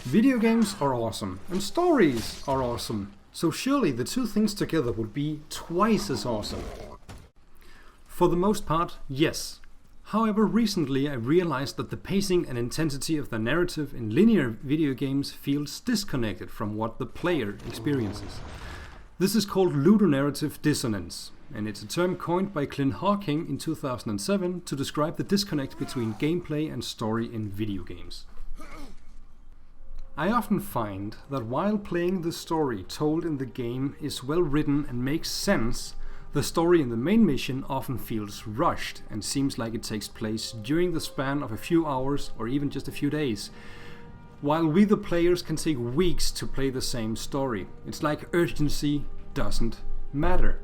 Video games are awesome, and stories are awesome, so surely the two things together would be twice as awesome. For the most part, yes. However, recently I realized that the pacing and intensity of the narrative in linear video games feels disconnected from what the player experiences. This is called Ludonarrative Dissonance, and it's a term coined by Clint Hocking in 2007 to describe the disconnect between gameplay and story in video games. I often find that while playing the story told in the game is well written and makes sense, the story in the main mission often feels rushed and seems like it takes place during the span of a few hours or even just a few days. While we the players can take weeks to play the same story, it's like urgency doesn't matter.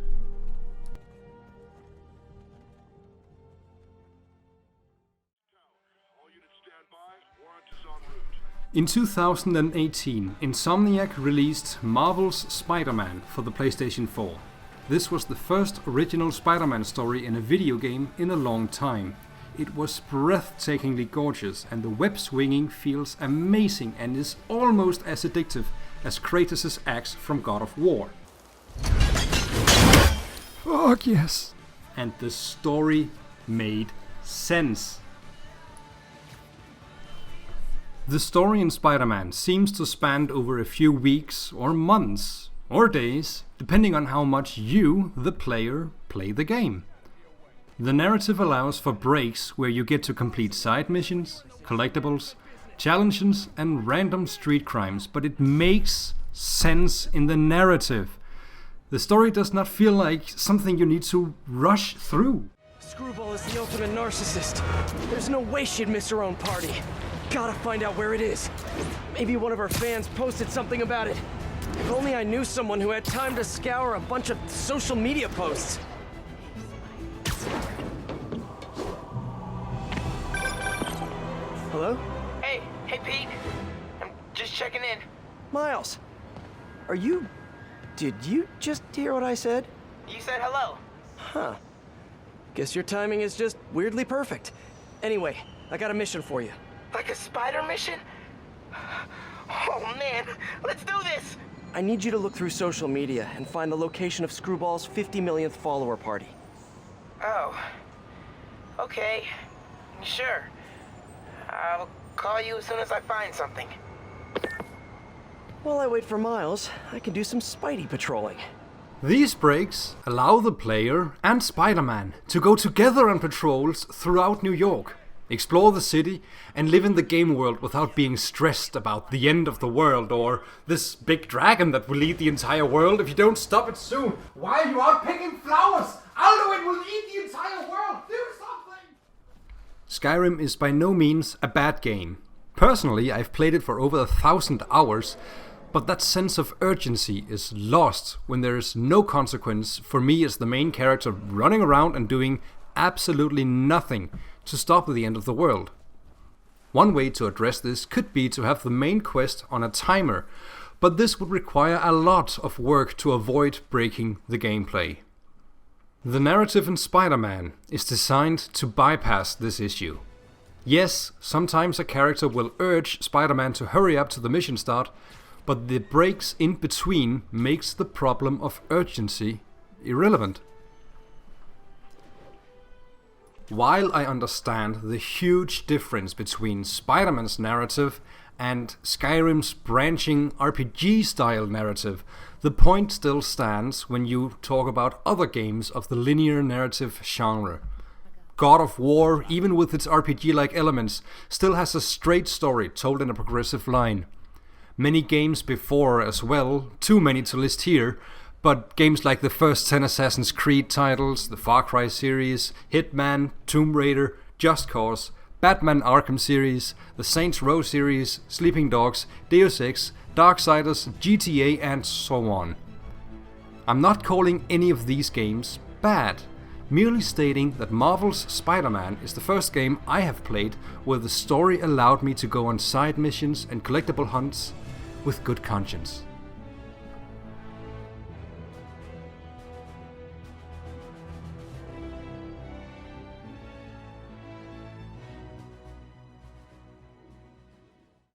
In 2018, Insomniac released Marvel's Spider-Man for the PlayStation 4. This was the first original Spider-Man story in a video game in a long time. It was breathtakingly gorgeous, and the web swinging feels amazing and is almost as addictive as Kratos' axe from God of War. Fuck yes! And the story made sense. The story in Spider-Man seems to span over a few weeks or months or days, depending on how much you, the player, play the game. The narrative allows for breaks where you get to complete side missions, collectibles, challenges and random street crimes, but it makes sense in the narrative. The story does not feel like something you need to rush through. Screwball is the ultimate narcissist. There's no way she'd miss her own party. Gotta find out where it is. Maybe one of our fans posted something about it. If only I knew someone who had time to scour a bunch of social media posts. Hello? Hey Pete. I'm just checking in. Miles, are you... Did you just hear what I said? You said hello. Huh. Guess your timing is just weirdly perfect. Anyway, I got a mission for you. Like a spider mission? Oh man, let's do this! I need you to look through social media and find the location of Screwball's 50 millionth follower party. Oh. Okay. Sure. I'll call you as soon as I find something. While I wait for Miles, I can do some Spidey patrolling. These breaks allow the player and Spider-Man to go together on patrols throughout New York, explore the city, and live in the game world without being stressed about the end of the world or this big dragon that will eat the entire world if you don't stop it soon. Why are you out picking flowers? Alduin will eat the entire world! Do something! Skyrim is by no means a bad game. Personally, I've played it for over 1,000 hours, but that sense of urgency is lost when there is no consequence for me as the main character running around and doing absolutely nothing to stop the end of the world. One way to address this could be to have the main quest on a timer, but this would require a lot of work to avoid breaking the gameplay. The narrative in Spider-Man is designed to bypass this issue. Yes, sometimes a character will urge Spider-Man to hurry up to the mission start, but the breaks in between makes the problem of urgency irrelevant. While I understand the huge difference between Spider-Man's narrative and Skyrim's branching RPG-style narrative, the point still stands when you talk about other games of the linear narrative genre. God of War, even with its RPG-like elements, still has a straight story told in a progressive line. Many games before as well, too many to list here, but games like the first 10 Assassin's Creed titles, the Far Cry series, Hitman, Tomb Raider, Just Cause, Batman Arkham series, the Saints Row series, Sleeping Dogs, Deus Ex, Darksiders, GTA and so on. I'm not calling any of these games bad, merely stating that Marvel's Spider-Man is the first game I have played where the story allowed me to go on side missions and collectible hunts with good conscience.